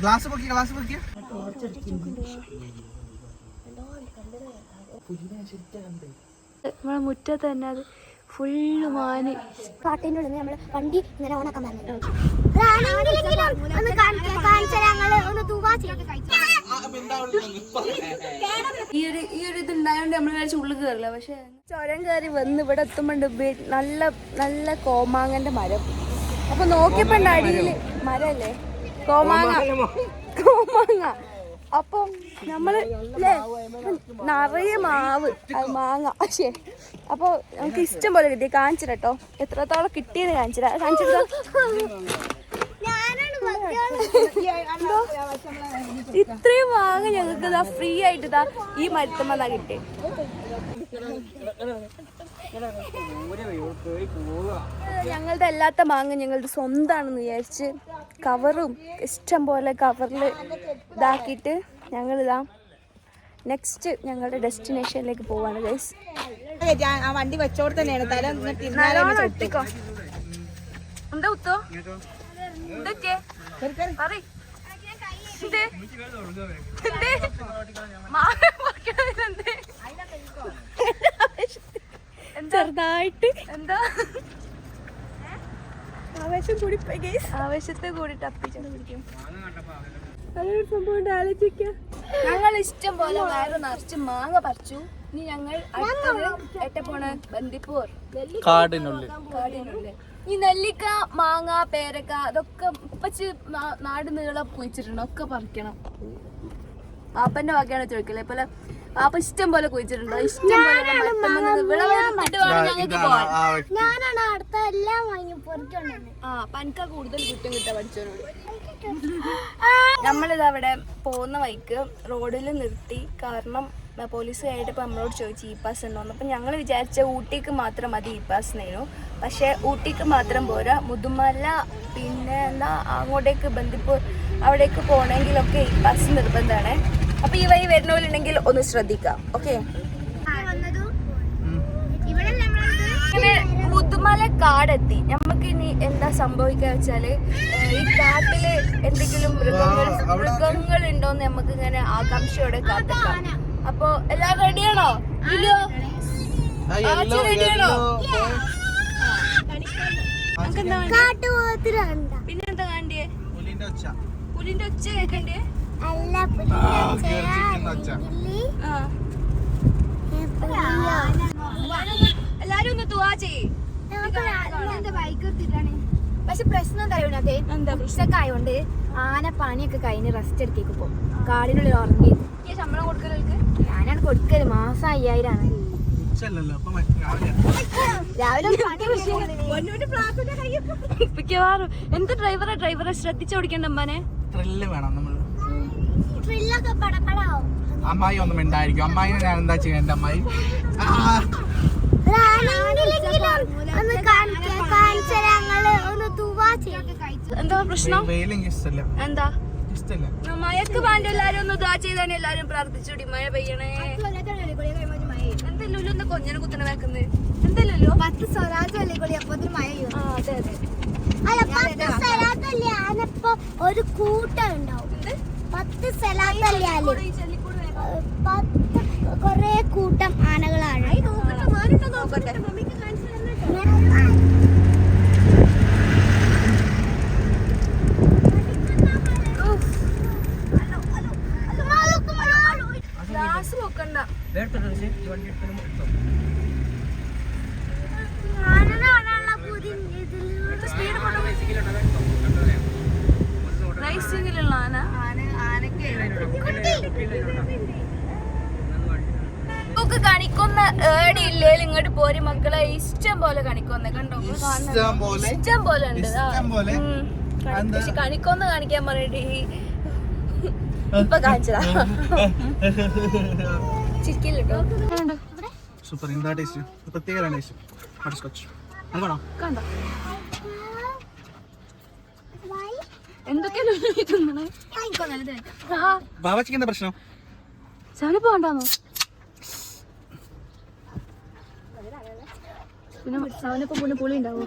Glass പൊക്കിയ നമ്മളെ മുറ്റത്ത് തന്നെ അത് ഫുള്ള് മാന്. കാട്ടിൻ്റെ ഉള്ളിൽ നമ്മൾ വണ്ടി ഇങ്ങനെ ഓണാക്കാൻ പറഞ്ഞു. ഈ ഒരു ഇതുണ്ടായോണ്ട് നമ്മൾ കഴിച്ച് ഉള്ളിൽ കയറില്ല. പക്ഷെ ചുരം കയറി വന്ന് ഇവിടെ എത്തുമ്പോണ്ട് നല്ല നല്ല കോമാങ്ങന്റെ മരം. അപ്പൊ നോക്കിയപ്പോ അടിയില് മരല്ലേ കോമാങ്ങ. അപ്പം നമ്മള് നിറയെ മാവ് മാങ്ങ. പക്ഷേ അപ്പൊ നമുക്ക് ഇഷ്ടം പോലെ കിട്ടി. കാണിച്ചിട്ടോ എത്രത്തോളം കിട്ടിയെന്ന് കാണിച്ചിട്ടോ. ഇത്രയും മാങ്ങ ഞങ്ങൾക്ക് ഇതാ ഫ്രീ ആയിട്ട് ഇതാ ഈ മരത്തുമ്മ കിട്ടി. ഞങ്ങളുടെ അല്ലാത്ത മാങ്ങ ഞങ്ങളുടെ സ്വന്തമാണെന്ന് വിചാരിച്ച് കവറും ഇഷ്ടം പോലെ കവറിൽ ഇതാക്കിയിട്ട് ഞങ്ങളിതാ നെക്സ്റ്റ് ഞങ്ങളുടെ ഡെസ്റ്റിനേഷനിലേക്ക് പോവാണ് ഗൈസ്. വണ്ടി വെച്ചോട് തന്നെയാണ് ഒട്ടിക്കോ. എന്താ ഉത്തോ എന്തൊക്കെ ചെറുതായിട്ട് എന്താ ആവേശം കൂടി ആവേശത്തെ കൂടി ടപ്പിച്ചോണ്ട് പിടിക്കും. അതൊരു സംഭവം ആലോചിക്കാം. ഞങ്ങൾ ഇഷ്ടം പോലെ വയറ് നിറച്ച് മാങ്ങ പറിച്ചു. ഇനി ഞങ്ങൾ അടുത്തത് എട്ടപ്പോണ ബന്ദിപ്പൂർ കാടിനുള്ളിൽ. ഈ നെല്ലിക്ക മാങ്ങ പേരക്ക അതൊക്കെ ഇപ്പച്ച് നാട് നീളം കുഴിച്ചിട്ടുണ്ട്. ഒക്കെ പറിക്കണം. പാപ്പന്റെ വകയാണ് ചോദിക്കല്ലേ. പോലെ പാപ്പ ഇഷ്ടം പോലെ കുഴിച്ചിട്ടുണ്ട്. ഇഷ്ടം പോലെ പനക്ക കൂടുതൽ കുറ്റം കിട്ടാൻ പഠിച്ചവരോട്. നമ്മളിത് അവിടെ പോകുന്ന വഴിക്ക് റോഡിൽ നിർത്തി. കാരണം പോലീസുകായിട്ട് ഇപ്പം നമ്മളോട് ചോദിച്ചു ഇ പാസ് ഉണ്ടോന്ന്. അപ്പം ഞങ്ങൾ വിചാരിച്ച ഊട്ടിക്ക് മാത്രം മതി ഇ പാസിനു. പക്ഷേ ഊട്ടിക്ക് മാത്രം പോരാ, മുതുമല പിന്നെ എന്താ അങ്ങോട്ടേക്ക് ബന്ദിപ്പൂർ അവിടേക്ക് പോകണമെങ്കിലൊക്കെ ഇ പാസ് നിർബന്ധമാണ്. അപ്പം ഈ വഴി വരുന്നവരുണ്ടെങ്കിൽ ഒന്ന് ശ്രദ്ധിക്കാം. ഓക്കെ, അങ്ങനെ മുതുമല കാടെത്തി. നമുക്ക് ഇനി എന്താ സംഭവിക്കുക വെച്ചാല് ഈ കാട്ടില് എന്തെങ്കിലും മൃഗങ്ങൾ ഉണ്ടോന്ന് നമുക്ക് ഇങ്ങനെ ആകാംക്ഷയോടെ കാത്തിക്കാം. അപ്പൊ എല്ലാരും റെഡിയാണോ? റെഡിയാണോ? പിന്നെന്താ കാണ്ടിയേ? പുലിന്റെ ഒച്ച കേക്കണ്ടേ? എല്ലാരും ഒന്ന് തുവാ ചെയ്യ്. പക്ഷെ പ്രശ്നം എന്താ ഉച്ചക്ക് ആയോണ്ട് ആന പണിയൊക്കെ കഴിഞ്ഞ് റെസ്റ്റ് എടുക്കേക്ക് പോകും. കാടിനുള്ളിൽ ഉറങ്ങി. ശമ്പളം കൊടുക്കലൊക്കെ ഞാനാണ് കൊടുക്കല്. മാസം 5000 ആണ്. മിക്കവാറും എന്ത് ഡ്രൈവറെ ശ്രദ്ധിച്ചോടിക്കണ്ട അമ്മാനെ. അമ്മായി ഒന്നും ഉണ്ടായിരിക്കും. അമ്മായിനെ ഞാൻ എന്താ ചെയ്യാൻ? എന്റെ അമ്മായി എന്താ പ്രശ്നം? എന്താ മഴക്ക് പാണ്ട് എല്ലാരും ഒന്ന് ഇതാ ചെയ്താണ്. എല്ലാരും പ്രാർത്ഥിച്ചോടി മഴ പെയ്യണേ. എന്തല്ലോ എന്താ കൊഞ്ഞനെ കുത്തണ വെക്കുന്നത്? എന്തല്ലോ 10 സ്വരാജ് അല്ലേക്കൊള്ളി. അപ്പൊ മഴ. അതെ അതെ. ഒരു കൂട്ടം ഉണ്ടാവും. 10 കൊറേ കൂട്ടം ആനകളാണ്. ഗ്ലാസ് നോക്കണ്ട. റൈസിംഗിലുള്ള ആനക്ക് കണിക്കൊന്ന ഏടിയില്ലേലും ഇങ്ങോട്ട് പോരി മക്കളെ. ഇഷ്ടം പോലെ കണിക്കൊന്ന കണ്ടോ? ഇഷ്ടം പോലെ ഉണ്ട്. പക്ഷെ കണിക്കൊന്ന കാണിക്കാൻ പറഞ്ഞിട്ട് ഇപ്പൊ കാണിച്ചതാ. ചിരിക്കില്ലോ. സൂപ്പർ. എന്താ ടേസ്റ്റ്? പ്രത്യേക ടേസ്റ്റ്. കണ്ടോ എന്തൊക്കെയാണ് പ്രശ്നം? സെവനിപ്പ് വേണ്ടാന്നോ? പിന്നെ സെവനിപ്പ് പുളി ഉണ്ടാവോ?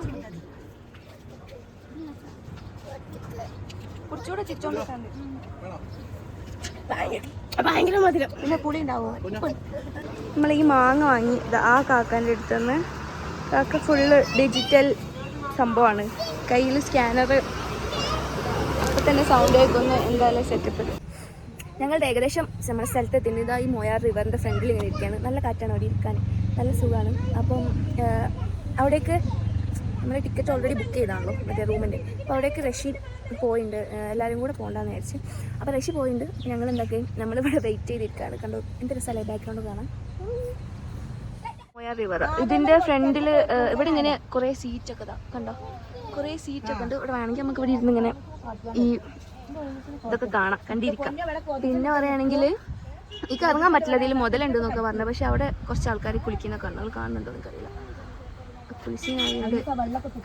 കുറച്ചുകൂടെ ചിരിച്ചോണ്ടിരിക്കാണ്ട്. ഭയങ്കര മധുരം. പിന്നെ പുളി ഉണ്ടാവുമോ? നമ്മൾ ഈ മാങ്ങ വാങ്ങി ആ കാക്കാൻ്റെ അടുത്തുനിന്ന്. കാക്ക ഫുള്ള് ഡിജിറ്റൽ സംഭവമാണ്. കയ്യിൽ സ്കാനർ അപ്പോൾ തന്നെ സൗണ്ട് കേൾക്കുന്ന എന്തായാലും സെറ്റപ്പ്. ഞങ്ങളുടെ ഏകദേശം നമ്മുടെ സ്ഥലത്ത് എത്തുന്നത് ഇതാ ഈ മോയാർ റിവറിൻ്റെ ഫ്രണ്ടിൽ ഇങ്ങനെ ഇരിക്കുകയാണ്. നല്ല കാറ്റാണ് അവിടെ ഇരിക്കാൻ, നല്ല സുഖമാണ്. അപ്പം അവിടേക്ക് നമ്മൾ ടിക്കറ്റ് ഓൾറെഡി ബുക്ക് ചെയ്താണല്ലോ മറ്റേ റൂമിൻ്റെ. അപ്പോൾ അവിടേക്ക് റഷി പോയിട്ടുണ്ട്, എല്ലാവരും കൂടെ പോകണ്ടെന്ന് വിചാരിച്ച്. അപ്പോൾ റഷി പോയിട്ടുണ്ട്. ഞങ്ങൾ എന്താക്കുകയും നമ്മളിവിടെ വെയിറ്റ് ചെയ്തിരിക്കുകയാണ്. കണ്ടോ എന്തൊരു സ്ഥലം ബാക്ക്ഗ്രൗണ്ട് കാണാം. മോയാർ റിവർ ഇതിൻ്റെ ഫ്രണ്ടിൽ ഇവിടെ ഇങ്ങനെ കുറേ സീറ്റൊക്കെ ഇതാ കണ്ടോ, കുറേ സീറ്റൊക്കെ ഉണ്ട്. ഇവിടെ വേണമെങ്കിൽ നമുക്ക് ഇവിടെ ഇരുന്ന് ഇങ്ങനെ ഈ ഇതൊക്കെ കാണാം, കണ്ടിരിക്കാം. പിന്നെ പറയുകയാണെങ്കിൽ ഈ ഇറങ്ങാൻ പറ്റില്ല, ഇതിൽ മുതലുണ്ട് എന്നൊക്കെ പറഞ്ഞത്. പക്ഷെ അവിടെ കുറച്ച് ആൾക്കാർ കുളിക്കുന്ന കണ്ണുകൾ കാണുന്നുണ്ടോ എനിക്കറിയില്ല. കുളിച്ചിനായത്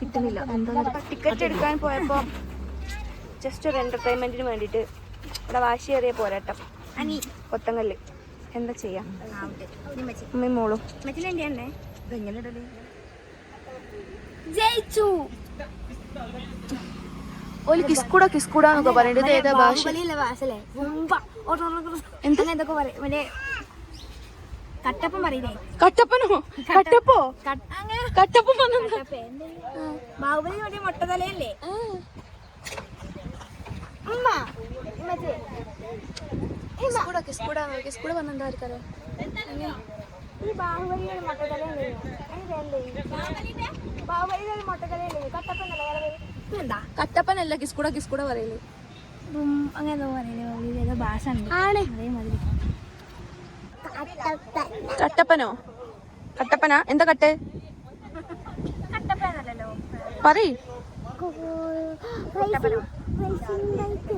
കിട്ടുന്നില്ല. എന്താ ടിക്കറ്റ് എടുക്കാൻ പോയപ്പോൾ ജസ്റ്റ് ഒരു എൻ്റർടൈൻമെൻറ്റിന് വേണ്ടിയിട്ട് ഇവിടെ വാശിയേറിയ പോരാട്ടം കൊത്തങ്കല്ല്. എന്താ ചെയ്യാം, അമ്മയും മോളും ജയിച്ചു. ഒരു കിസ്കൂടാന്നൊക്കെ പറയുന്നത് ഏതാ ഭാഷ? എന്തൊക്കെ പറയും മറ്റേ കട്ടപ്പം പറയില്ലേ? കട്ടപ്പനോ? കട്ടപ്പോ? കട്ടപ്പം ബാഹുബലി മറ്റേ മുട്ടതലയല്ലേ? കിസ്കൂട വന്നെന്താ ആർക്കറിയാം? ഈ ബാഹുബലിയുടെ മുട്ടതലയല്ലേ? ബാഹുബലിയുടെ മുട്ടതലയല്ലേ? കട്ടപ്പനല്ലേ? എന്താ കട്ടപ്പനല്ല, കിസ്കൂട പറയല്. അങ്ങനെ എന്തോ പറയില്ലേ, ഭാഷ ഉണ്ട് അതേമാതിരി. കട്ടപ്പനോ? കട്ടപ്പന എന്താ കട്ട് കട്ടപ്പനല്ലോ പറയ്.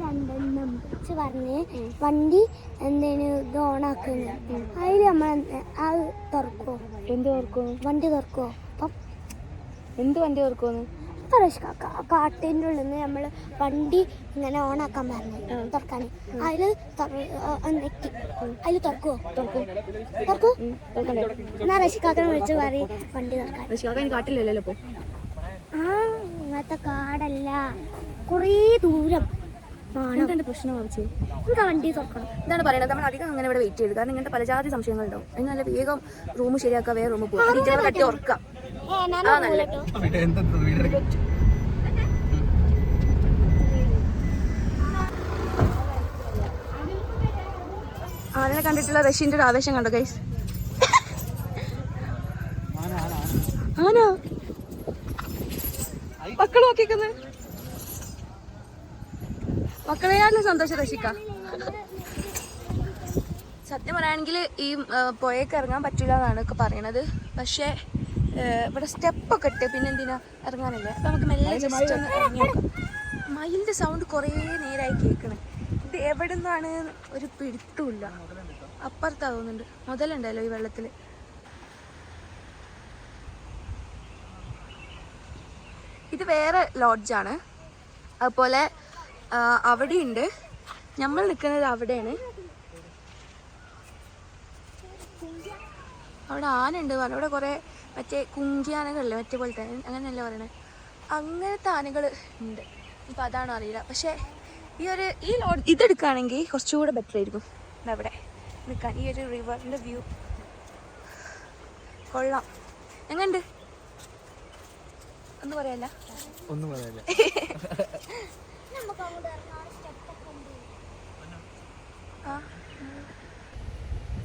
രണ്ടെണ്ണം വെച്ച് പറഞ്ഞ് വണ്ടി എന്തേനു ഇത് ഓണാക്കുന്നത്. അതിൽ നമ്മൾ അത് തുറക്കുമോ? എന്ത് തുറക്കും? വണ്ടി തുറക്കുമോ? അപ്പം എന്ത് വണ്ടി തുറക്കുമെന്ന്? കാട്ടിൻ്റെ ഉള്ളിൽ നിന്ന് നമ്മൾ വണ്ടി ഇങ്ങനെ ഓണാക്കാൻ പറഞ്ഞു തുറക്കാൻ. അതിൽ നെക്കി അതിൽ തുറക്കുമോ? തുറക്കൂ. എന്നാ റഷിക്കാക്കനെ വിളിച്ച് പറയും വണ്ടി തുറക്കാൻ. റഷിക്കാക്ക കാട്ടിലല്ലോ ഇപ്പൊ. ആ ഇങ്ങനത്തെ കാടല്ല, കുറേ ദൂരം. എന്താണ് പ്രശ്നം ആവശ്യം? നമുക്ക് വണ്ടി തുറക്കണം. എന്താണ് പറയുന്നത്? നമ്മൾ അധികം അങ്ങനെ ഇവിടെ വെയിറ്റ് ചെയ്ത്, കാരണം ഇങ്ങനത്തെ പലജാതി സംശയങ്ങളുണ്ടാവും. അതിന് നല്ല വേഗം റൂം ശരിയാക്കുക, വേറെ റൂമിൽ പോകും, ടീച്ചറെ തട്ടി ഉറക്കാം. ആനനെ കണ്ടിട്ടുള്ള റഷ്യന്റെ ഒരു ആവേശം കണ്ടോ ഗൈസ്? ആനോ മക്കൾ നോക്കിക്കുന്നത്, മക്കളെയാലും സന്തോഷം റഷിക്ക. സത്യം പറയുകയാണെങ്കിൽ ഈ പുഴയ്ക്ക് ഇറങ്ങാൻ പറ്റില്ല എന്നാണ് ഒക്കെ പറയണത്. പക്ഷേ ഇവിടെ സ്റ്റെപ്പൊക്കെ ഇട്ട് പിന്നെ എന്തിനാ ഇറങ്ങാനല്ലേ. അപ്പം നമുക്ക് മെല്ലെ ജസ്റ്റ് ഒന്ന് ഇറങ്ങി നോക്കാം. മയിലിൻ്റെ സൗണ്ട് കുറേ നേരമായി കേൾക്കണേ. ഇത് എവിടെ നിന്നാണ് ഒരു പിടുത്തമില്ല. അപ്പുറത്താ തോന്നുന്നുണ്ട്. മുതലുണ്ടല്ലോ ഈ വെള്ളത്തിൽ. ഇത് വേറെ ലോഡ്ജാണ്. അതുപോലെ അവിടെയുണ്ട്. നമ്മൾ നിൽക്കുന്നത് അവിടെയാണ്. അവിടെ ആനയുണ്ട് പറഞ്ഞു. അവിടെ കുറേ മറ്റേ കുങ്കിയാനകളില്ലേ, മറ്റേ പോലത്തെ, അങ്ങനെയല്ല പറയണേ, അങ്ങനത്തെ ആനകൾ ഉണ്ട്. ഇപ്പം അതാണോ അറിയില്ല. പക്ഷേ ഈ ലോഡ് ഇതെടുക്കുകയാണെങ്കിൽ കുറച്ചുകൂടെ ബെറ്റർ ആയിരിക്കും. അവിടെ നിൽക്കാൻ ഈ ഒരു റിവറിൻ്റെ വ്യൂ കൊള്ളാം. എങ്ങനെയുണ്ട്? ഒന്നും പറയാല്ല.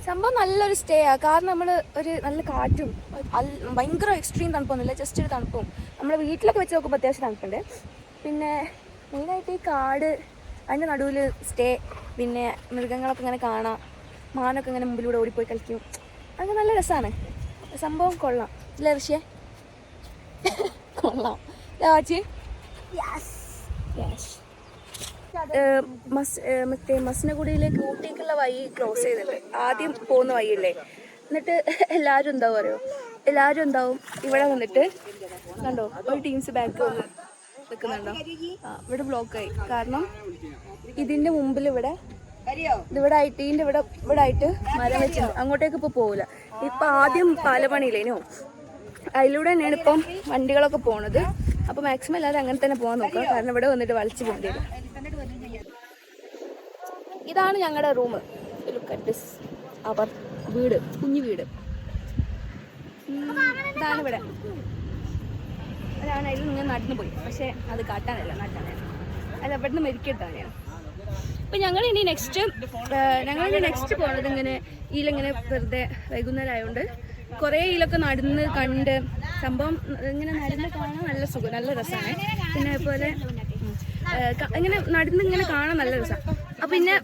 സംഭവം നല്ലൊരു സ്റ്റേ ആണ്. കാരണം നമ്മൾ ഒരു നല്ല കാറ്റും ഭയങ്കര എക്സ്ട്രീം തണുപ്പൊന്നുമില്ല, ജസ്റ്റ് ഒരു തണുപ്പും. നമ്മൾ വീട്ടിലൊക്കെ വെച്ച് നോക്കുമ്പോൾ അത്യാവശ്യം തണുപ്പുണ്ട്. പിന്നെ മെയിനായിട്ട് ഈ കാട്, അതിൻ്റെ നടുവിൽ സ്റ്റേ, പിന്നെ മൃഗങ്ങളൊക്കെ ഇങ്ങനെ കാണാം, മാനൊക്കെ ഇങ്ങനെ മുമ്പിലൂടെ ഓടിപ്പോയി കളിക്കും. അങ്ങനെ നല്ല രസമാണ്. സംഭവം കൊള്ളാം. ഇല്ലേ ഋഷിയെ? കൊള്ളാം രാജി. മറ്റേ മസനഗുഡിയിലേക്ക് ഊട്ടിക്കുള്ള വഴി ക്ലോസ് ചെയ്തിട്ട് ആദ്യം പോകുന്ന വഴിയല്ലേ. എന്നിട്ട് എല്ലാവരും എന്താവും അറിയോ, എല്ലാവരും എന്താവും ഇവിടെ വന്നിട്ട് കണ്ടോ ഒരു ടീംസ് ബാക്ക് വന്ന് നിൽക്കുന്നുണ്ടോ? ഇവിടെ ബ്ലോക്കായി. കാരണം ഇതിൻ്റെ മുമ്പിൽ ഇവിടെ ആയിട്ട് ഇവിടെ ആയിട്ട് മരം വെച്ചിട്ടുണ്ട്. അങ്ങോട്ടേക്ക് ഇപ്പോൾ പോകില്ല. ഇപ്പം ആദ്യം പാലപ്പണിയില്ലേനോ, അതിലൂടെ തന്നെയാണ് ഇപ്പം വണ്ടികളൊക്കെ പോണത്. അപ്പോൾ മാക്സിമം എല്ലാവരും അങ്ങനെ തന്നെ പോകാൻ നോക്കുക. കാരണം ഇവിടെ വന്നിട്ട് വലിച്ചു പോകേണ്ടി വരും. ഇതാണ് ഞങ്ങളുടെ റൂം. ലുക്ക് അറ്റ് ദിസ് അവർ വീട്, കുഞ്ഞു വീട്. ഇതാണ് ഇവിടെ. അതാണ് അതിൽ നിങ്ങൾ നടന്നു പോയി, പക്ഷെ അത് കാട്ടാനല്ല, നട്ടാനല്ല. അത് അവിടെ നിന്ന് മെരിക്കെടുത്താനെയാണ്. അപ്പം ഞങ്ങൾ ഇനി നെക്സ്റ്റ് പോകുന്നത് ഇങ്ങനെ ഇതിലിങ്ങനെ വെറുതെ വൈകുന്നേരം ആയതുകൊണ്ട് കുറേ ഇതിലൊക്കെ നടന്ന് കണ്ട് സംഭവം ഇങ്ങനെ നടന്ന് കാണാൻ നല്ല സുഖം, നല്ല രസമാണ്. പിന്നെ അതുപോലെ ഇങ്ങനെ നടന്ന് ഇങ്ങനെ കാണാൻ നല്ല രസമാണ്. അപ്പം പിന്നെ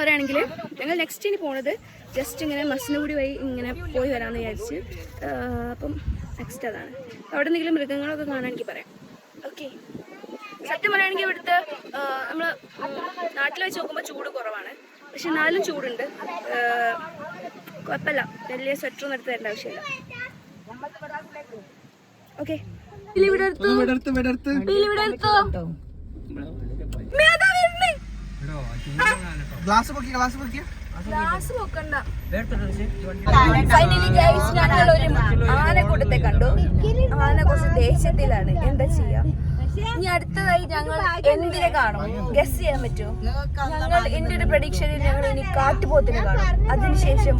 പറയുകയാണെങ്കിൽ ഞങ്ങൾ നെക്സ്റ്റ് ഇനി പോണത് ജസ്റ്റ് ഇങ്ങനെ മസനഗുഡി വഴി ഇങ്ങനെ പോയി വരാമെന്ന് വിചാരിച്ച്. അപ്പം നെക്സ്റ്റ് അതാണ്. അവിടെ എന്തെങ്കിലും മൃഗങ്ങളൊക്കെ കാണാൻ എനിക്ക് പറയാം. ഓക്കെ. സത്യം പറയുകയാണെങ്കിൽ ഇവിടുത്തെ നമ്മൾ നാട്ടിൽ വെച്ച് നോക്കുമ്പോൾ ചൂട് കുറവാണ്, പക്ഷെ എന്നാലും ചൂടുണ്ട്. കുഴപ്പമില്ല, വലിയ സ്വെറ്ററൊന്നും എടുത്ത് തരേണ്ട ആവശ്യമില്ല. ഓക്കെ. ഗ്ലാസ് പൊക്കിയ ആനക്കൂട്ടത്തെ കണ്ടു. ആന കുറച്ച് ദേഷ്യത്തിലാണ്. എന്താ ചെയ്യാ? ഇനി അടുത്തതായി ഞങ്ങൾ എന്തിനെ കാണും? ഗസ് ചെയ്യാൻ പറ്റുമോ? ഞങ്ങൾ എന്റെ ഒരു പ്രഡിക്ഷനിൽ ഞങ്ങൾ ഇനി കാട്ടുപോത്തിനെ കാണും. അതിനുശേഷം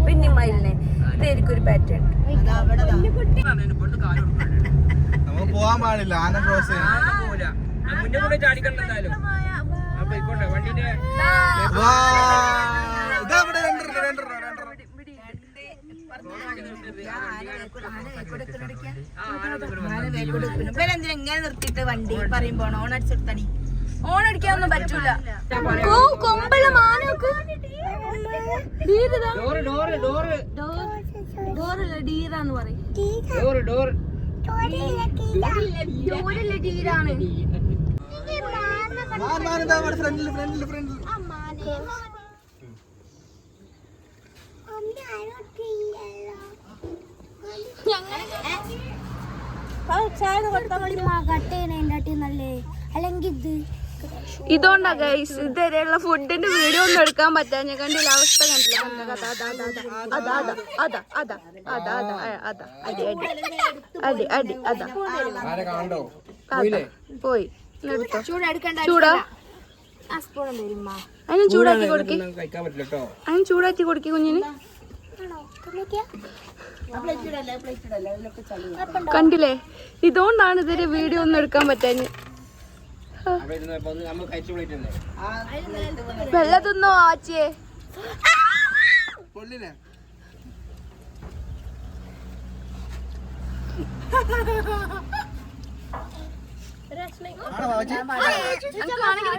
പിന്നെ മയിലിനെ. ഇതായിരിക്കും ഒരു പാറ്റേൺ. പോവാൻ പാടില്ല, ആന ക്രോസ് എങ്ങനെ നിർത്തിയിട്ട് വണ്ടി പറയുമ്പോ ഓൺ അടിച്ചെടുത്തടി. ഓൺ അടിക്കാനൊന്നും പറ്റൂല. കൊമ്പുള്ള മാനൊക്കെ ഡീറാന്ന് പറയും. ഡീറാണ്. ഇതുകൊണ്ടാ ഗൈസ് ഇതുവരെയുള്ള ഫുഡിന്റെ വീഡിയോ ഒന്നും എടുക്കാൻ പറ്റാഞ്ഞ. കണ്ടില്ല അവസ്ഥ? കണ്ടില്ല? പോയി ചൂടാ. അതിന് ചൂടാക്കി കൊടുക്കി, അതിന് ചൂടാക്കി കൊടുക്കി കുഞ്ഞിന്. കണ്ടില്ലേ? ഇതുകൊണ്ടാണ് ഇതുവരെ വീഡിയോ ഒന്നും എടുക്കാൻ പറ്റാഞ്ഞ്. വെള്ളം തിന്നോ ആച്ചിയെ?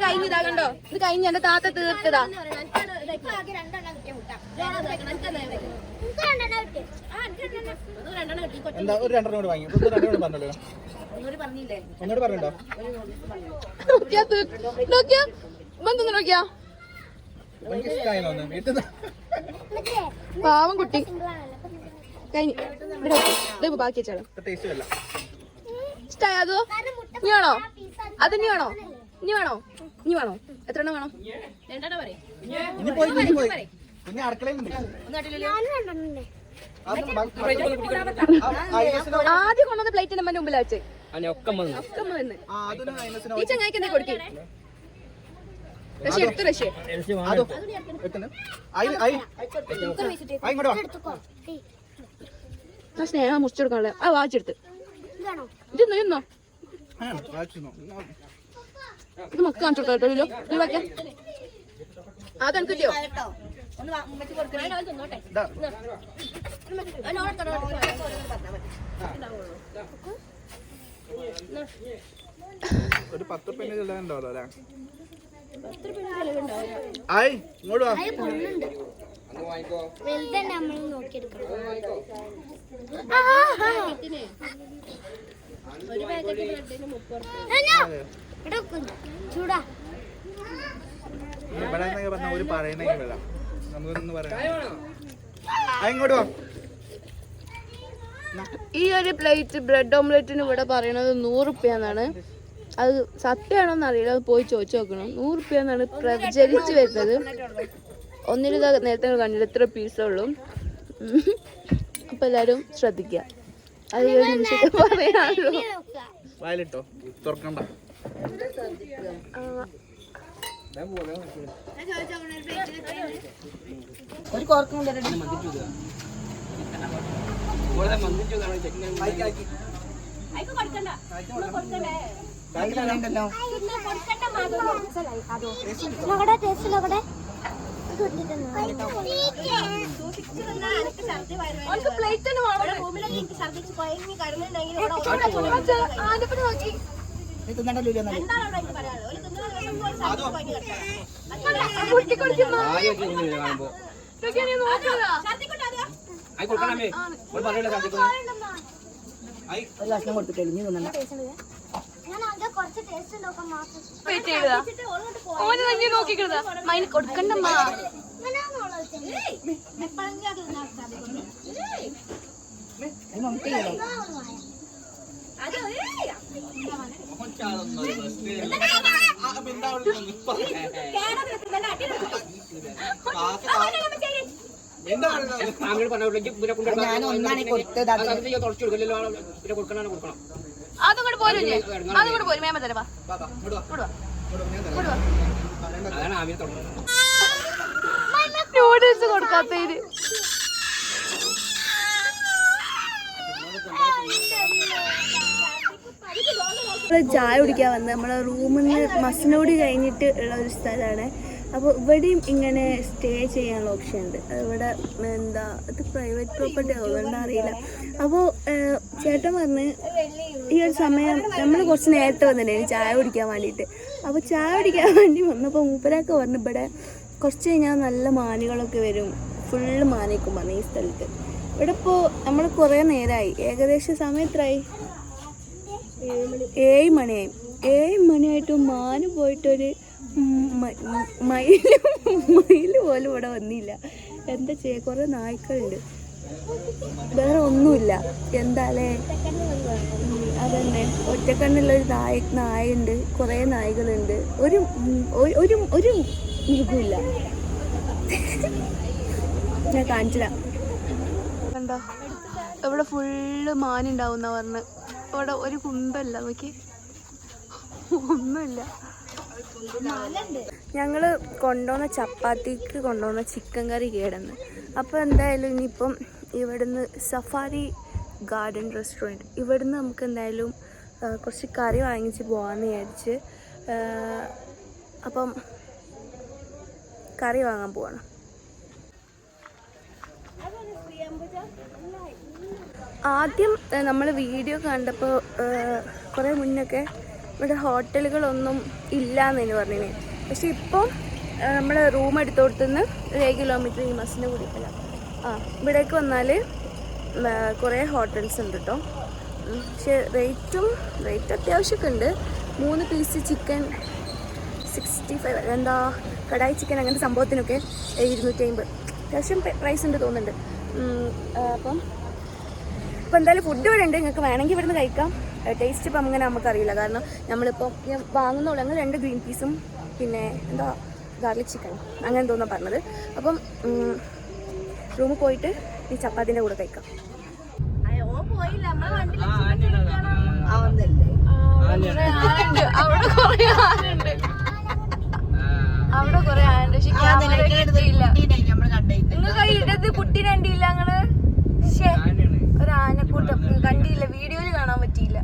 കഴിഞ്ഞതാ കണ്ടോ? ഇത് കഴിഞ്ഞ എന്റെ താത്ത തീർത്തതാ. പാവം കുട്ടി കഴിഞ്ഞു. ബാക്കി വെച്ചാലോ? ഇഷ്ടായോ? അതോ ഇനി വേണോ? അത് ഇനി വേണോ? ഇനി വേണോ? ഇനി വേണോ? എത്ര എണ്ണം വേണം? ആദ്യം കൊണ്ടുവന്ന പ്ലേറ്റ് നമ്മുടെ മുമ്പിലാ വെച്ചേ. ഈ ചങ്ങായിക്ക് എന്താ കൊടുക്കേ? റഷ്യ എടുത്തു. റഷ്യ സ്നേഹം മുറിച്ചെടുക്കാനുള്ള ആ വാച്ചെടുത്ത് ഇന്നോ ഇന്നോ ഇത് മക്ക കാണിച്ചോ കേട്ടോ. അതെനിക്കില്ലയോ? ഒരു 10 രൂപ ചെലവുണ്ടാവല്ലോ അല്ലേ? ചൂടാ ഇവിടെ പറഞ്ഞ ഒരു പറയുന്നെങ്കിൽ വരാം. നമുക്കൊന്ന് പറയാം. ഇങ്ങോട്ട് വാ. ഈ ഒരു പ്ലേറ്റ് ബ്രെഡ് ഓംലെറ്റിന് ഇവിടെ പറയണത് 100 രൂപയെന്നാണ്. അത് സത്യമാണോന്ന് അറിയില്ല, അത് പോയി ചോദിച്ചു നോക്കണം. 100 രൂപയെന്നാണ് പ്രചരിച്ച് വരുന്നത്. ഒന്നിന് നേരത്തെ കണ്ടില്ല, എത്ര പീസേ ഉള്ളൂ. അപ്പൊ എല്ലാരും ശ്രദ്ധിക്കുക. അത് ഈ ഒരു നിമിഷത്തെ പറയാനുള്ളൂ. വായിലിട്ടോ തുറക്കണ്ട. ഒരു കോർക്കും കൊണ്ടുവരട്ടെ. നോക്കട്ടെ ടേസ്റ്റ് നോക്കട്ടെ ഒരു കഷ്ണം കൊടുത്തിട്ടുള്ളൂ നീ തിന്നണ്ട. ഞാൻ ആകെ കുറച്ച് ടേസ്റ്റ് നോക്കാൻ മാത്രം കൊടുക്കണ്ടമ്മ ഞാൻ ഒന്നാണ് കൊടുത്തത്. അതുകൊണ്ട് പോരും അതുകൊണ്ട് പോരും മേമ തരവാ നൂഡിൽസ് കൊടുക്കാത്തതിന് ചായ കുടിക്കാൻ വന്ന് നമ്മളെ റൂമിൽ നിന്ന് മസനോടി കഴിഞ്ഞിട്ട് ഉള്ള ഒരു സ്ഥലമാണ്. അപ്പോൾ ഇവിടെയും ഇങ്ങനെ സ്റ്റേ ചെയ്യാനുള്ള ഓപ്ഷൻ ഉണ്ട്. ഇവിടെ എന്താ ഇത് പ്രൈവറ്റ് പ്രോപ്പർട്ടി ആവുന്നുണ്ട് അറിയില്ല. അപ്പോൾ ചേട്ടൻ പറഞ്ഞ് ഈ ഒരു സമയം നമ്മൾ കുറച്ച് നേരത്തെ വന്നിട്ടുണ്ടായിരുന്നു ചായ കുടിക്കാൻ വേണ്ടിയിട്ട്. അപ്പോൾ ചായ കുടിക്കാൻ വേണ്ടി വന്നപ്പോൾ മൂപ്പരൊക്കെ പറഞ്ഞു ഇവിടെ കുറച്ച് കഴിഞ്ഞാൽ നല്ല മാനുകളൊക്കെ വരും, ഫുള്ള് മാനിക്കും പറഞ്ഞു ഈ സ്ഥലത്ത്. ഇവിടെ ഇപ്പോൾ നമ്മൾ കുറേ നേരമായി, ഏകദേശം സമയം എത്രയായി? 7 മണിയായി. 7 മണിയായിട്ടും മാന് പോയിട്ടൊരു മയില് പോലും ഇവിടെ വന്നില്ല. എന്താ ചെയ്യുക, കുറേ നായ്ക്കളുണ്ട്, വേറെ ഒന്നുമില്ല. എന്താല്ലേ അതന്നെ, ഒറ്റക്കണ്ണുള്ളൊരു നായുണ്ട്, കുറേ നായ്കളുണ്ട്, ഒരു മൃഗമില്ല. ഞാൻ കാണിച്ചില്ല. കണ്ടോ ഇവിടെ ഫുള്ള് മാനുണ്ടാവുന്ന പറഞ്ഞ്. ഇവിടെ ഒരു കുന്തല്ല, നോക്കി ഒന്നുമില്ല. ഞങ്ങൾ കൊണ്ടുവന്ന ചപ്പാത്തിക്ക് കൊണ്ടുവന്ന ചിക്കൻ കറി കേടുന്ന്. അപ്പോൾ എന്തായാലും ഇനിയിപ്പം ഇവിടുന്ന് സഫാരി ഗാർഡൻ റെസ്റ്റോറൻറ്റ് ഇവിടുന്ന് നമുക്ക് എന്തായാലും കുറച്ച് കറി വാങ്ങിച്ച് പോകാമെന്ന് വിചാരിച്ച് അപ്പം കറി വാങ്ങാൻ പോവാണ്. ആദ്യം നമ്മൾ വീഡിയോ കണ്ടപ്പോൾ കുറേ മുന്നൊക്കെ ഇവിടെ ഹോട്ടലുകളൊന്നും ഇല്ലയെന്നു പറഞ്ഞിന്. പക്ഷെ ഇപ്പം നമ്മൾ റൂം എടുത്തു കൊടുത്തുനിന്ന് 1 കിലോമീറ്റർ ഈ മസിനെ കുടിക്കല ഇവിടേക്ക് വന്നാൽ കുറേ ഹോട്ടൽസ് ഉണ്ട് കേട്ടോ. പക്ഷെ റേറ്റ് അത്യാവശ്യമൊക്കെ ഉണ്ട്. 3 പീസ് ചിക്കൻ 65, എന്താ കടായി ചിക്കൻ അങ്ങനത്തെ സംഭവത്തിനൊക്കെ 250. അത്യാവശ്യം പ്രൈസ് ഉണ്ട് തോന്നുന്നുണ്ട്. അപ്പം എന്തായാലും ഫുഡ് ഇവിടെ ഉണ്ട്, നിങ്ങൾക്ക് വേണമെങ്കിൽ ഇവിടുന്ന് കഴിക്കാം. ടേസ്റ്റ് ഇപ്പം അങ്ങനെ നമുക്കറിയില്ല, കാരണം നമ്മളിപ്പോൾ വാങ്ങുന്നുള്ളൂ. ഞങ്ങൾ 2 ഗ്രീൻ പീസും പിന്നെ എന്താ ഗാർലിക് ചിക്കൻ അങ്ങനെ തോന്നാൻ പറഞ്ഞത്. അപ്പം റൂമിൽ പോയിട്ട് ഈ ചപ്പാത്തിൻ്റെ കൂടെ കഴിക്കാം. അവിടെ കുറെ ആനുണ്ട്, പക്ഷെ നിങ്ങൾ കയ്യിലിട്ടത് കുട്ടീനെ കണ്ടില്ല. ഞങ്ങള് ഒരു ആനക്കൂട്ടം കണ്ടില്ല, വീഡിയോയിൽ കാണാൻ പറ്റിയില്ല.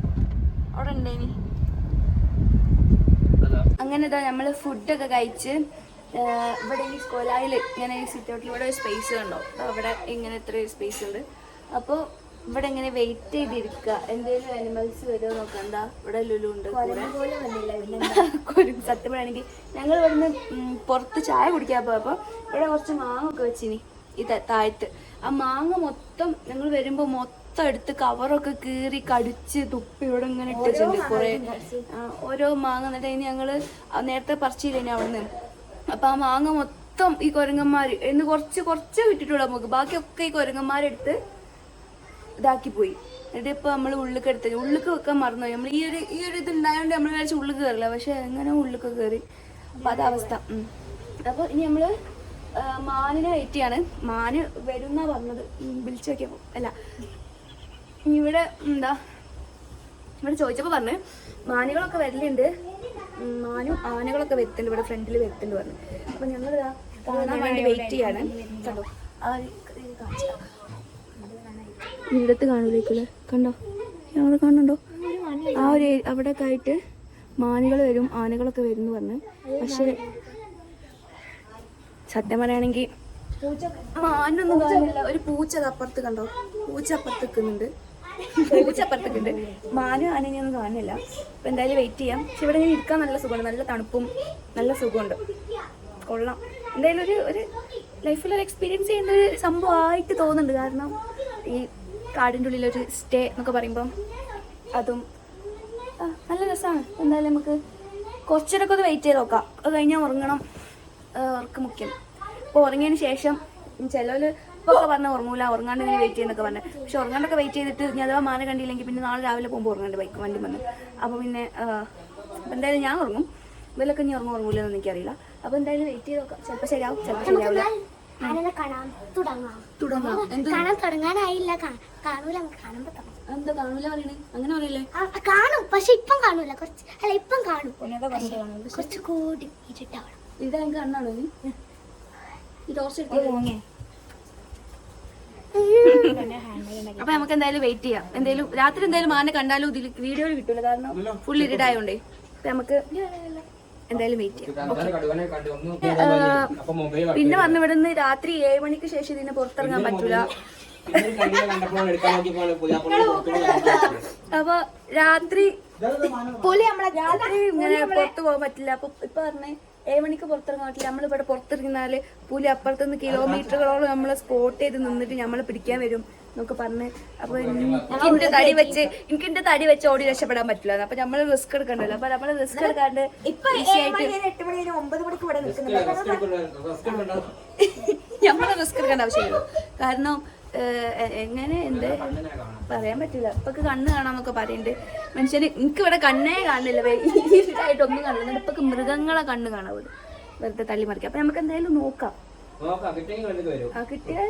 അവിടെ ഉണ്ടേനി. അങ്ങനെ ഇതാ നമ്മൾ ഫുഡൊക്കെ കഴിച്ച് ഇവിടെ ഈ കൊലായിൽ ഇങ്ങനെ ഈ സിറ്റൗട്ടിൽ ഇവിടെ ഒരു സ്പേസ് കണ്ടോ, അവിടെ ഇങ്ങനെ ഇത്ര സ്പേസ് ഉണ്ട്. അപ്പോൾ ഇവിടെ ഇങ്ങനെ വെയിറ്റ് ചെയ്തിരിക്കുക, എന്തെങ്കിലും ആനിമൽസ് വരുമോ നോക്കണ്ട. ഇവിടെ ലുലു ഉണ്ട്. സത്യം പറയുകയാണെങ്കിൽ ഞങ്ങൾ ഇവിടുന്ന് പുറത്ത് ചായ കുടിക്കാൻ പോയപ്പോൾ ഇവിടെ കുറച്ച് മാങ്ങ ഒക്കെ വെച്ചിനി ഈ താഴത്ത്. ആ മാങ്ങ മൊത്തം ഞങ്ങൾ വരുമ്പോൾ മൊത്തം എടുത്ത് കവറൊക്കെ കീറി കടിച്ച് തുപ്പി ഇവിടെ ഇങ്ങനെ ഇട്ടിട്ടുണ്ട് കുറേ ഓരോ മാങ്ങ. എന്നിട്ട് ഇനി ഞങ്ങൾ നേരത്തെ പറിച്ചില്ലേനി അവിടുന്ന്. അപ്പം ആ മാങ്ങ മൊത്തം ഈ കുരങ്ങന്മാർ എന്ന് കുറച്ച് വിട്ടിട്ടുള്ളൂ നമുക്ക്, ബാക്കിയൊക്കെ ഈ കുരങ്ങന്മാരെടുത്ത് ഇതാക്കി പോയി. എന്നിട്ട് ഇപ്പോൾ നമ്മൾ ഉള്ളിലേക്ക് എടുത്തത്, ഉള്ളിലേക്ക് വെക്കാൻ മറന്നു. നമ്മൾ ഈ ഒരു ഇത് ഉണ്ടായതുകൊണ്ട് നമ്മൾ കഴിച്ച് ഉള്ളിൽ കയറില്ല, പക്ഷെ എങ്ങനെ ഉള്ളിലേക്ക് കയറി. അപ്പം അതവസ്ഥ. അപ്പോൾ ഇനി നമ്മൾ മാനിനെ വെയിറ്റ് ചെയ്യാണ്. മാന് വരുന്നാ പറഞ്ഞത്, വിളിച്ചു നോക്കിയപ്പോൾ അല്ല ഇവിടെ എന്താ ഇവിടെ ചോദിച്ചപ്പോൾ പറഞ്ഞ് മാനുകളൊക്കെ വരലുണ്ട്, മാനു ആനകളൊക്കെ വരുത്തുന്നുണ്ട് ഇവിടെ ഫ്രണ്ടിൽ വരുത്തുന്നുണ്ട് പറഞ്ഞു. അപ്പോൾ ഞങ്ങൾ കാണാൻ വേണ്ടി വെയിറ്റ് ചെയ്യാണ്. കണ്ടോ ഇവിടത്ത് കാണൂലേക്കല്ലേ, കണ്ടോ ഞങ്ങൾ കാണുന്നുണ്ടോ ആ ഒരു അവിടെയൊക്കെ ആയിട്ട് മാനുകൾ വരും, ആനകളൊക്കെ വരും എന്ന് പറഞ്ഞു. പക്ഷേ സത്യം പറയുകയാണെങ്കിൽ മാനൊന്നും കാണില്ല. ഒരു പൂച്ച അപ്പുറത്ത് കണ്ടോ, പൂച്ച അപ്പുറത്ത് നിൽക്കുന്നുണ്ട്, പൂച്ച അപ്പുറത്തേക്കുണ്ട്. മാനും ആനയൊന്നും കാണില്ല. അപ്പോൾ എന്തായാലും വെയിറ്റ് ചെയ്യാം. പക്ഷെ ഇവിടെ ഇങ്ങനെ ഇരിക്കാൻ നല്ല സുഖമുണ്ട്, നല്ല തണുപ്പും നല്ല സുഖമുണ്ട്, കൊള്ളാം. എന്തായാലും ഒരു ലൈഫിലൊരു എക്സ്പീരിയൻസ് ചെയ്യുന്ന ഒരു സംഭവമായിട്ട് തോന്നുന്നുണ്ട്. കാരണം ഈ കാടിൻ്റെ ഉള്ളിലൊരു സ്റ്റേ എന്നൊക്കെ പറയുമ്പം അതും നല്ല രസമാണ്. എന്തായാലും നമുക്ക് കുറച്ചേരൊക്കെ ഒന്ന് വെയിറ്റ് ചെയ്ത് നോക്കാം. അത് കഴിഞ്ഞാൽ ഉറങ്ങണം, ഉറക്കം മുഖ്യം. അപ്പോൾ ഉറങ്ങിയതിന് ശേഷം ചിലവർ ഇപ്പോൾ പറഞ്ഞാൽ ഉറങ്ങൂല, ഉറങ്ങാണ്ട് ഇങ്ങനെ വെയിറ്റ് ചെയ്യുന്നൊക്കെ പറഞ്ഞു. പക്ഷെ ഉറങ്ങാണ്ടൊക്കെ വെയിറ്റ് ചെയ്തിട്ട് ഞാൻ അഥവാ മാന കണ്ടില്ലെങ്കിൽ പിന്നെ നാളെ രാവിലെ പോകുമ്പോൾ ഉറങ്ങാണ്ട് ബൈക്ക് വണ്ടി വന്നു. അപ്പോൾ പിന്നെ എന്തായാലും ഞാൻ ഉറങ്ങും. ഇവരൊക്കെ ഇനി ഉറങ്ങൂലെന്ന് എനിക്കറിയില്ല. അപ്പോൾ എന്തായാലും വെയിറ്റ് ചെയ്ത് നോക്കാം. ചിലപ്പോൾ ശരിയാവും, ചിലപ്പോൾ ശരിയാവില്ല. തുടങ്ങാനായില്ല, കാണൂല, എന്താ കാണൂല പറയണേ? അങ്ങനെ പറയല്ലേ? കാണും, പക്ഷെ ഇപ്പം കാണൂല. ഇപ്പം കാണും, കുറച്ച് കൂടി ഇരുട്ടാവണം. ഇതാ എനിക്ക് കണ്ണാണോ നീ? ഈ ടോർച്ച് എടുത്ത് പോങ്ങേ. അപ്പൊ നമുക്ക് എന്തായാലും വെയിറ്റ് ചെയ്യാം. എന്തായാലും രാത്രി എന്തായാലും മാനെ കണ്ടാലും ഇതിൽ വീഡിയോയിൽ കിട്ടൂല, കാരണം ഫുൾ ഇരുടായോണ്ടേ. അപ്പൊ നമുക്ക് എന്തായാലും വെയിറ്റ് ചെയ്യാം. പിന്നെ പറഞ്ഞു ഇവിടെ നിന്ന് രാത്രി 7 മണിക്ക് ശേഷം ഇതിനെ പുറത്തിറങ്ങാൻ പറ്റൂല. അപ്പൊ രാത്രി ഇങ്ങനെ പുറത്ത് പോകാൻ പറ്റില്ല. അപ്പൊ ഇപ്പൊ പറഞ്ഞേ 7 മണിക്ക് പുറത്തിറങ്ങാൻ പറ്റില്ല. നമ്മളിവിടെ പുറത്തിറങ്ങിയാല് പുലി അപ്പുറത്തുനിന്ന് കിലോമീറ്ററുകളോളം നമ്മളെ സ്പോട്ട് ചെയ്ത് നിന്നിട്ട് നമ്മളെ പിടിക്കാൻ വരും എന്നൊക്കെ പറഞ്ഞ്. അപ്പൊ എനിക്ക് എന്റെ തടി വെച്ച് ഓടി രക്ഷപ്പെടാൻ പറ്റില്ല. അപ്പൊ നമ്മള് റിസ്ക് എടുക്കണ്ടല്ലോ. അപ്പൊ നമ്മള് റിസ്ക് എടുക്കാണ്ട് ഈസി ആയിട്ട് 8 മണി 9 മണിക്ക് ഇവിടെ നിൽക്കുന്നുണ്ട്. നമ്മള് റിസ്ക് എടുക്കേണ്ട ആവശ്യമില്ല. കാരണം എങ്ങനെ എന്ത് പറയാൻ പറ്റില്ല. ഇപ്പൊക്ക് കണ്ണ് കാണാന്നൊക്കെ പറയുന്നുണ്ട് മനുഷ്യര്. എനിക്കിവിടെ കണ്ണേ കാണുന്നില്ല, ഇരുട്ടായിട്ടൊന്നും കാണില്ല. ഇപ്പൊക്ക് മൃഗങ്ങളെ കണ്ണ് കാണാൻ പോലും വെറുതെ തള്ളി മറിക്കാം. അപ്പൊ നമുക്ക് എന്തായാലും നോക്കാം. കിട്ടിയാൽ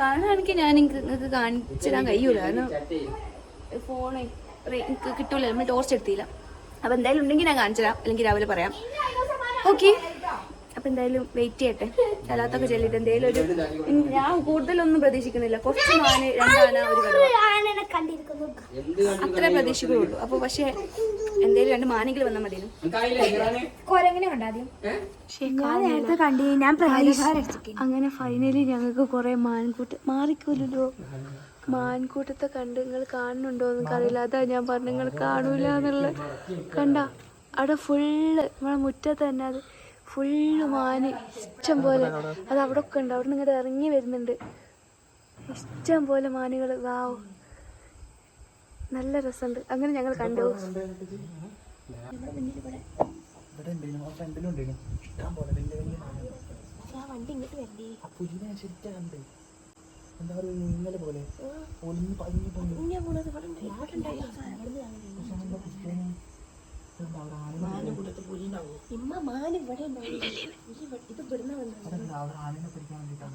കാണുകയാണെങ്കിൽ ഞാൻ നിങ്ങൾക്ക് കാണിച്ചിടാൻ കഴിയൂല, കാരണം ഫോണ് എനിക്ക് കിട്ടൂല, നമ്മൾ ടോർച്ച് എടുത്തില്ല. അപ്പൊ എന്തായാലും ഉണ്ടെങ്കിൽ ഞാൻ കാണിച്ചിടാം, അല്ലെങ്കിൽ രാവിലെ പറയാം. ഓക്കെ, അപ്പൊ എന്തായാലും വെയിറ്റ് ചെയ്യട്ടെ. സ്ഥലത്തൊക്കെ ചെല്ലിട്ട് എന്തായാലും ഒരു ഞാൻ കൂടുതലൊന്നും പ്രതീക്ഷിക്കുന്നില്ല. കുറച്ച് മാന്, 2 ആന, ഒരു കടുവ, അത്രേ പ്രതീക്ഷിക്കുള്ളൂ. അപ്പൊ പക്ഷെ എന്തായാലും 2 മാനെങ്കിൽ വന്നാൽ മതിയോ? അങ്ങനെ ഫൈനലി ഞങ്ങൾക്ക് കുറെ മാറിക്കൂലോ മാൻകൂട്ടത്തെ കണ്ട്. നിങ്ങൾ കാണുന്നുണ്ടോ എന്നൊക്കെ അറിയില്ല. അതാ ഞാൻ പറഞ്ഞു നിങ്ങൾ കാണൂല എന്നുള്ള. കണ്ട അവിടെ ഫുള്ള് നമ്മളെ മുറ്റത്ത് തന്നെ അത് ഫുള്ള് മാന് ഇഷ്ടം പോലെ. അത് അവിടെ ഒക്കെ ഉണ്ട്. അവിടെ നിന്ന് ഇങ്ങോട്ട് ഇറങ്ങി വരുന്നുണ്ട് ഇഷ്ടം പോലെ മാനുകൾ. വാവ്, നല്ല രസമുണ്ട്. അങ്ങനെ ഞങ്ങൾ കണ്ടു. വണ്ടി ഇങ്ങോട്ട് വരണ്ടേ? എന്താ പറയുക, ഇന്നലെ പോലെ ഒളിഞ്ഞ് പതിഞ്ഞ് ഇമ്മ മാൻ ഇവിടെ ഇത് ഇവിടുന്ന് ആണിനെ പിടിക്കാൻ വേണ്ടിയിട്ടാണ്.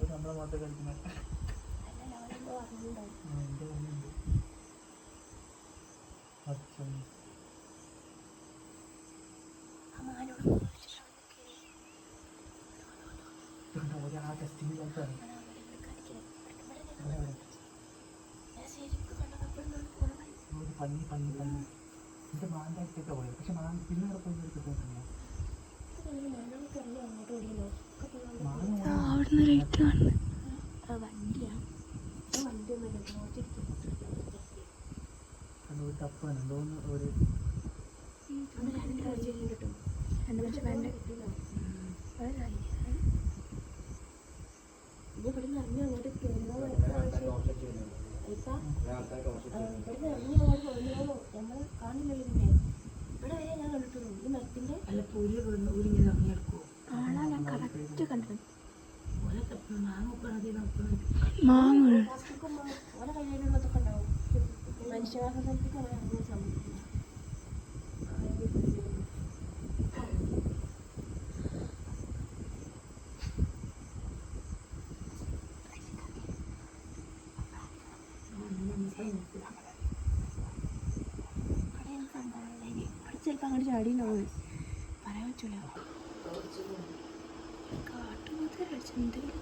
നമ്മളെ മാത്രം കളിക്കുന്ന പന്നി പന്നി പന്നി ഇത് മാണ്ടായിട്ടൊക്കെ പോയി. പക്ഷെ പിന്നെ അവിടെ പോയി കിട്ടുന്നില്ല. തപ്പാണ് എന്തോന്ന് ഒരു അങ്ങോട്ട് ചാടിയുണ്ടാവും പറയാൻ പറ്റൂല കാട്ടുപോത്ത് എന്തെങ്കിലും